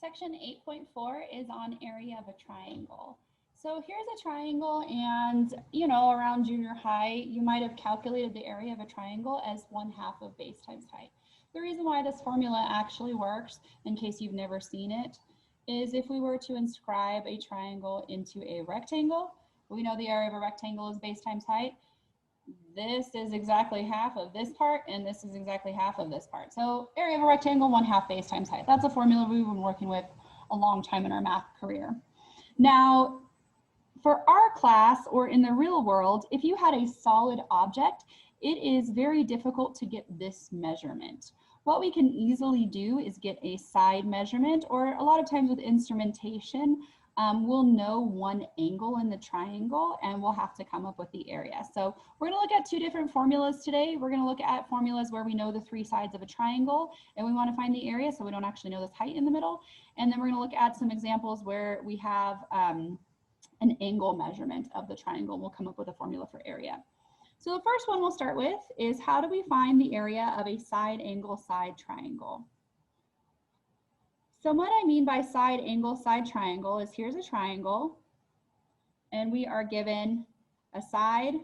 Section 8.4 is on area of a triangle. So here's a triangle, and around junior high, you might have calculated the area of a triangle as 1/2 of base times height. The reason why this formula actually works, in case you've never seen it, is if we were to inscribe a triangle into a rectangle, we know the area of a rectangle is base times height. This is exactly half of this part, and this is exactly half of this part. So area of a rectangle, 1/2 base times height. That's a formula we've been working with a long time in our math career. Now, for our class or in the real world, if you had a solid object, it is very difficult to get this measurement. What we can easily do is get a side measurement, or a lot of times with instrumentation, we'll know one angle in the triangle and we'll have to come up with the area. So we're going to look at two different formulas today. We're going to look at formulas where we know the three sides of a triangle and we want to find the area, so we don't actually know this height in the middle. And then we're going to look at some examples where we have an angle measurement of the triangle. We'll come up with a formula for area. So the first one we'll start with is, how do we find the area of a side angle side triangle? So what I mean by side angle side triangle is, here's a triangle and we are given a side,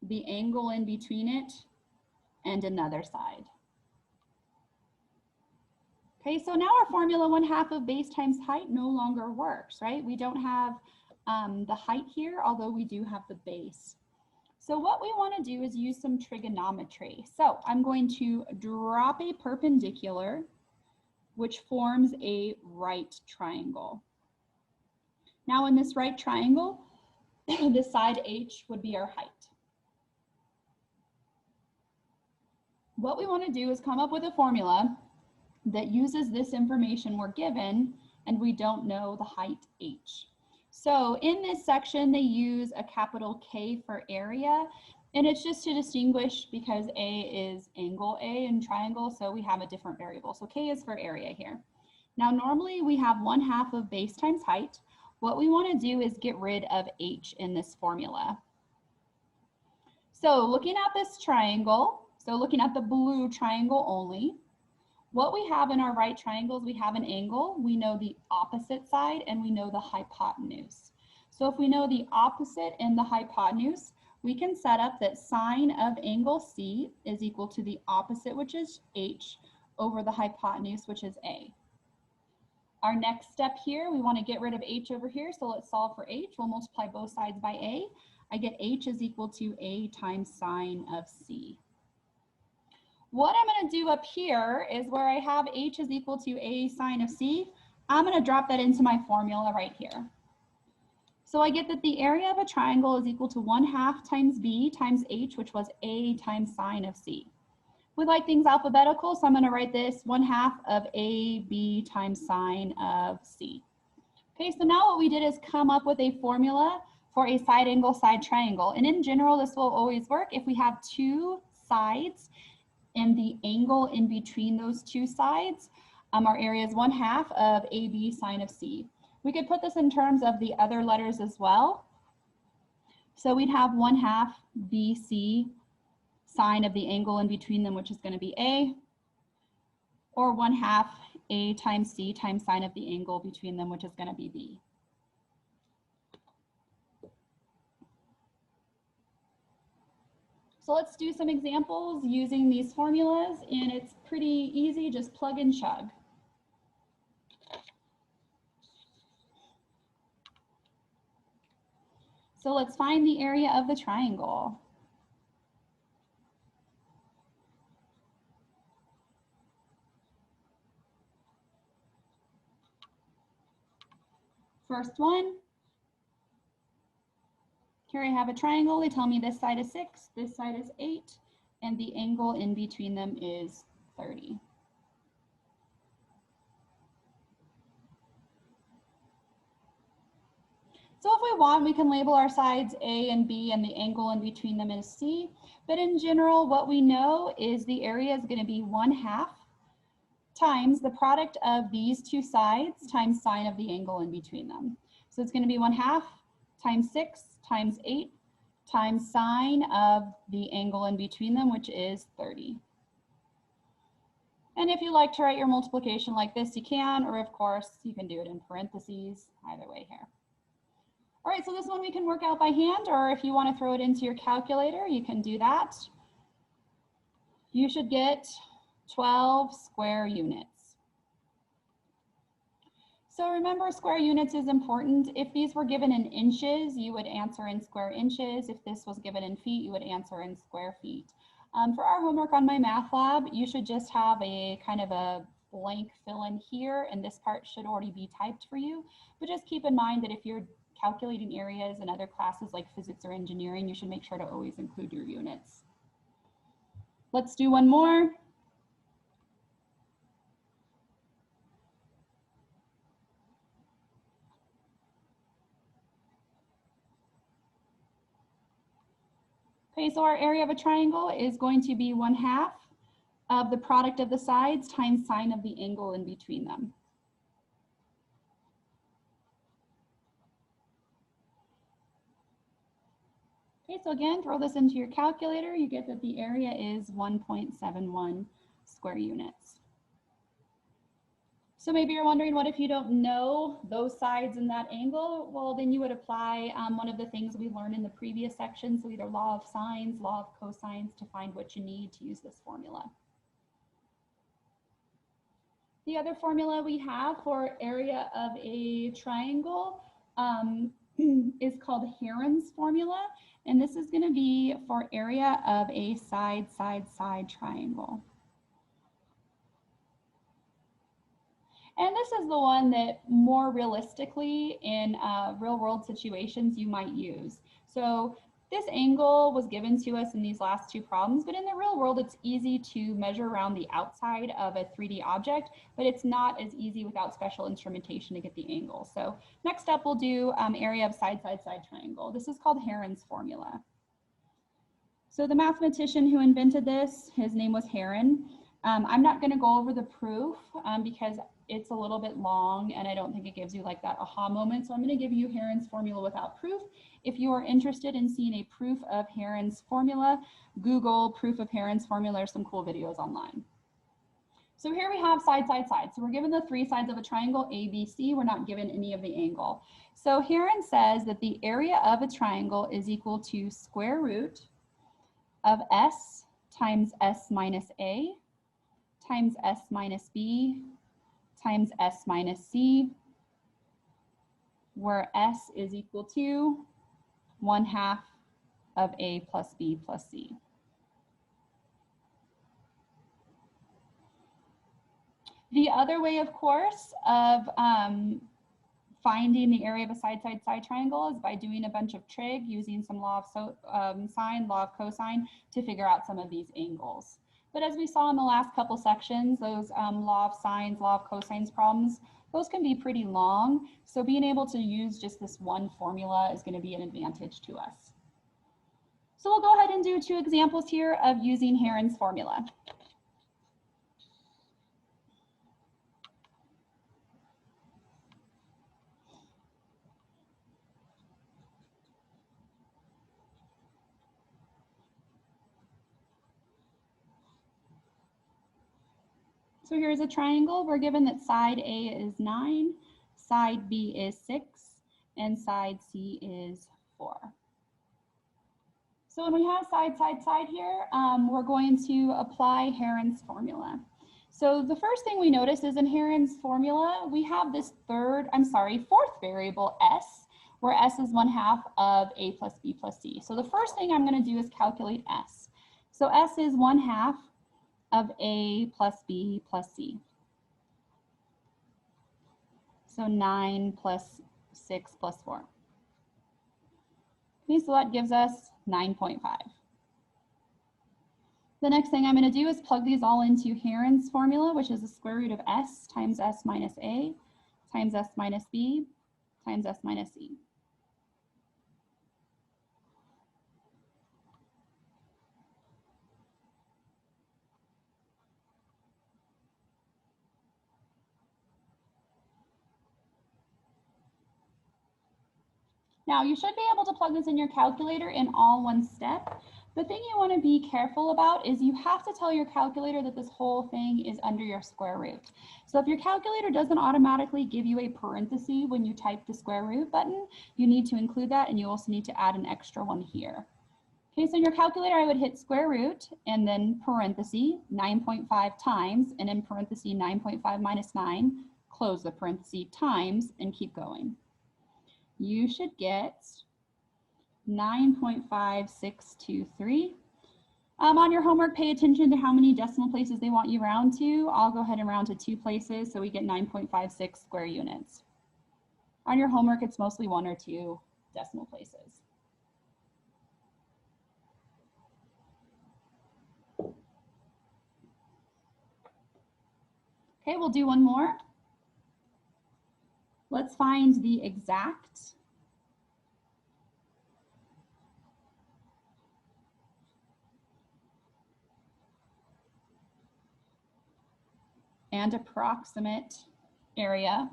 the angle in between it, and another side. Okay, so now our formula 1/2 of base times height no longer works, right? We don't have the height here, although we do have the base. So what we want to do is use some trigonometry. So I'm going to drop a perpendicular, which forms a right triangle. Now in this right triangle, this side H would be our height. What we want to do is come up with a formula that uses this information we're given, and we don't know the height H. So in this section, they use a capital K for area, and it's just to distinguish because A is angle A in triangle, so we have a different variable. So K is for area here. Now normally we have 1/2 of base times height. What we want to do is get rid of H in this formula. So looking at this triangle, so looking at the blue triangle only, what we have in our right triangles, we have an angle, we know the opposite side, and we know the hypotenuse. So if we know the opposite and the hypotenuse, we can set up that sine of angle C is equal to the opposite, which is H, over the hypotenuse, which is A. Our next step here, we want to get rid of H over here, so let's solve for H. We'll multiply both sides by A. I get H is equal to A times sine of C. What I'm going to do up here is, where I have H is equal to A sine of C, I'm going to drop that into my formula right here. So I get that the area of a triangle is equal to 1/2 times B times H, which was A times sine of C. We like things alphabetical, so I'm going to write this 1/2 of AB times sine of C. Okay, so now what we did is come up with a formula for a side angle side triangle. And in general, this will always work if we have two sides and the angle in between those two sides. Our area is 1/2 of AB sine of C. We could put this in terms of the other letters as well. So we'd have 1/2 BC sine of the angle in between them, which is going to be A, or 1/2 A times C times sine of the angle between them, which is going to be B. So let's do some examples using these formulas, and it's pretty easy, just plug and chug. So let's find the area of the triangle. First one, here I have a triangle. They tell me this side is 6, this side is 8, and the angle in between them is 30. So if we want, we can label our sides A and B, and the angle in between them is C. But in general, what we know is the area is going to be 1/2 times the product of these two sides times sine of the angle in between them. So it's going to be 1/2 times 6 times 8 times sine of the angle in between them, which is 30. And if you like to write your multiplication like this, you can, or of course, you can do it in parentheses, either way here. All right, so this one we can work out by hand, or if you want to throw it into your calculator, you can do that. You should get 12 square units. So remember, square units is important. If these were given in inches, you would answer in square inches. If this was given in feet, you would answer in square feet. For our homework on my math lab, you should just have a kind of a blank fill in here, and this part should already be typed for you. But just keep in mind that if you're calculating areas in other classes like physics or engineering, you should make sure to always include your units. Let's do one more. Okay, so our area of a triangle is going to be 1/2 of the product of the sides times sine of the angle in between them. Okay, so again, throw this into your calculator. You get that the area is 1.71 square units. So maybe you're wondering, what if you don't know those sides and that angle? Well, then you would apply one of the things we learned in the previous section, so either law of sines, law of cosines, to find what you need to use this formula. The other formula we have for area of a triangle is called Heron's formula, and this is going to be for area of a side triangle. And this is the one that more realistically in real world situations you might use. So this angle was given to us in these last two problems, but in the real world, it's easy to measure around the outside of a 3D object, but it's not as easy without special instrumentation to get the angle. So next up, we'll do area of side triangle. This is called Heron's formula. So the mathematician who invented this, his name was Heron. I'm not going to go over the proof because it's a little bit long and I don't think it gives you like that aha moment. So I'm going to give you Heron's formula without proof. If you are interested in seeing a proof of Heron's formula, Google proof of Heron's formula. There's some cool videos online. So here we have side. So we're given the three sides of a triangle, A, B, C. We're not given any of the angle. So Heron says that the area of a triangle is equal to square root of S times S minus A times S minus B times S minus C, where S is equal to 1/2 of A plus B plus C. The other way, of course, of finding the area of a side triangle is by doing a bunch of trig, using some law of sine, law of cosine to figure out some of these angles. But as we saw in the last couple sections, those law of sines, law of cosines problems, those can be pretty long. So being able to use just this one formula is going to be an advantage to us. So we'll go ahead and do two examples here of using Heron's formula. So here's a triangle. We're given that side A is 9, side B is 6, and side C is 4. So when we have side here, we're going to apply Heron's formula. So the first thing we notice is in Heron's formula, we have this fourth variable, S, where S is 1/2 of A plus B plus C. So the first thing I'm going to do is calculate S. So S is 1/2 of A plus B plus C. So 9 plus 6 plus 4. Okay, so that gives us 9.5. The next thing I'm going to do is plug these all into Heron's formula, which is the square root of S times S minus A times S minus B times S minus C. Now you should be able to plug this in your calculator in all one step, The thing you want to be careful about is you have to tell your calculator that this whole thing is under your square root. So if your calculator doesn't automatically give you a parenthesis when you type the square root button, you need to include that, and you also need to add an extra one here. Okay, so in your calculator, I would hit square root and then parenthesis 9.5 times, and in parenthesis 9.5 minus 9, close the parenthesis, times, and keep going. You should get 9.5623. On your homework, pay attention to how many decimal places they want you round to. I'll go ahead and round to 2 places, so we get 9.56 square units. On your homework, it's mostly 1 or 2 decimal places. Okay, we'll do one more. Let's find the exact and approximate area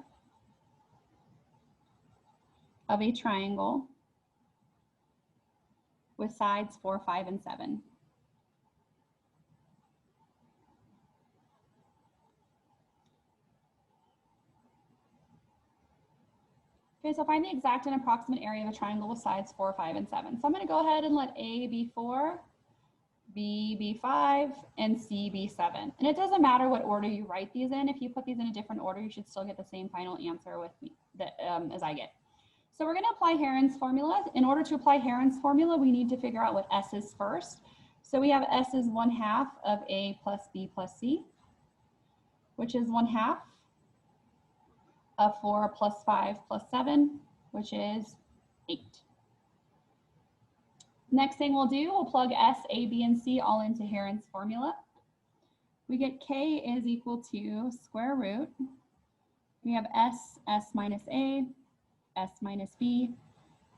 of a triangle with sides 4, 5, and 7. Okay, so find the exact and approximate area of a triangle with sides 4, 5, and 7. So I'm going to go ahead and let A be 4, B be 5, and C be 7. And it doesn't matter what order you write these in. If you put these in a different order, you should still get the same final answer with me as I get. So we're going to apply Heron's formula. In order to apply Heron's formula, we need to figure out what S is first. So we have S is 1/2 of A plus B plus C, which is 1/2 of 4 plus 5 plus 7, which is 8. Next thing we'll do, we'll plug S, A, B, and C all into Heron's formula. We get K is equal to square root. We have S, S minus A, S minus B,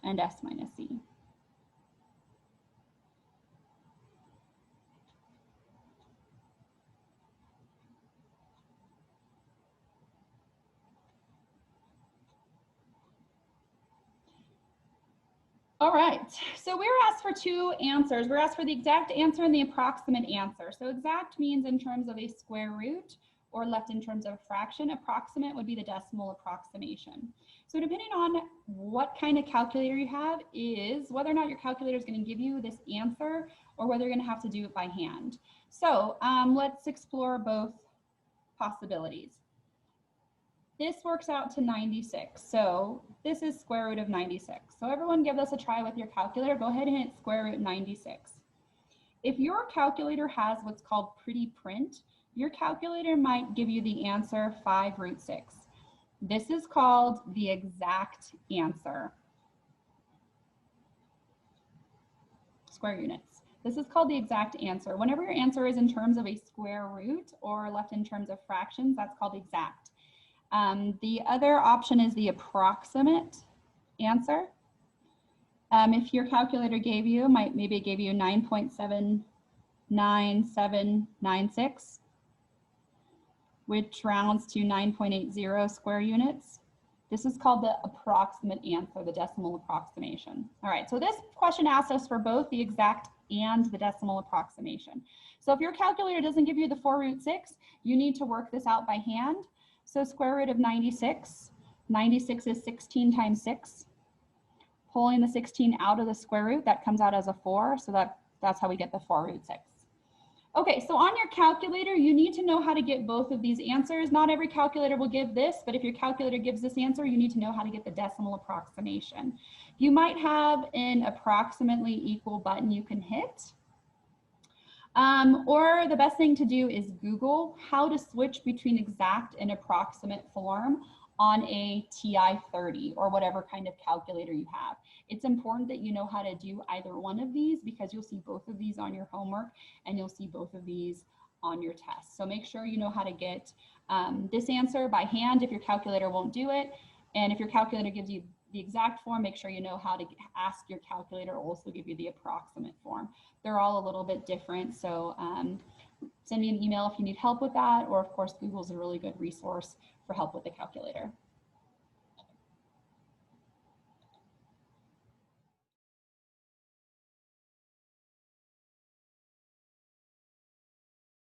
and S minus C. All right, so we were asked for 2 answers. We're asked for the exact answer and the approximate answer. So exact means in terms of a square root, or left in terms of a fraction. Approximate would be the decimal approximation. So depending on what kind of calculator you have is whether or not your calculator is going to give you this answer or whether you're going to have to do it by hand. So let's explore both possibilities. This works out to 96. So this is square root of 96. So everyone give this a try with your calculator. Go ahead and hit square root 96. If your calculator has what's called pretty print, your calculator might give you the answer 5 root 6. This is called the exact answer. Square units. This is called the exact answer. Whenever your answer is in terms of a square root or left in terms of fractions, that's called exact. The other option is the approximate answer. If your calculator gave you, maybe it gave you 9.79796, which rounds to 9.80 square units. This is called the approximate answer, the decimal approximation. All right, so this question asks us for both the exact and the decimal approximation. So if your calculator doesn't give you the 4 root 6, you need to work this out by hand. So square root of 96, 96 is 16 times 6. Pulling the 16 out of the square root, that comes out as a 4, so that's how we get the 4 root 6. Okay, so on your calculator, you need to know how to get both of these answers. Not every calculator will give this, but if your calculator gives this answer, you need to know how to get the decimal approximation. You might have an approximately equal button you can hit. Or the best thing to do is Google how to switch between exact and approximate form on a TI-30 or whatever kind of calculator you have. It's important that you know how to do either one of these because you'll see both of these on your homework and you'll see both of these on your test. So make sure you know how to get this answer by hand if your calculator won't do it. And if your calculator gives you the exact form, make sure you know how to ask your calculator also give you the approximate form. They're all a little bit different, so send me an email if you need help with that, or of course Google's a really good resource for help with the calculator.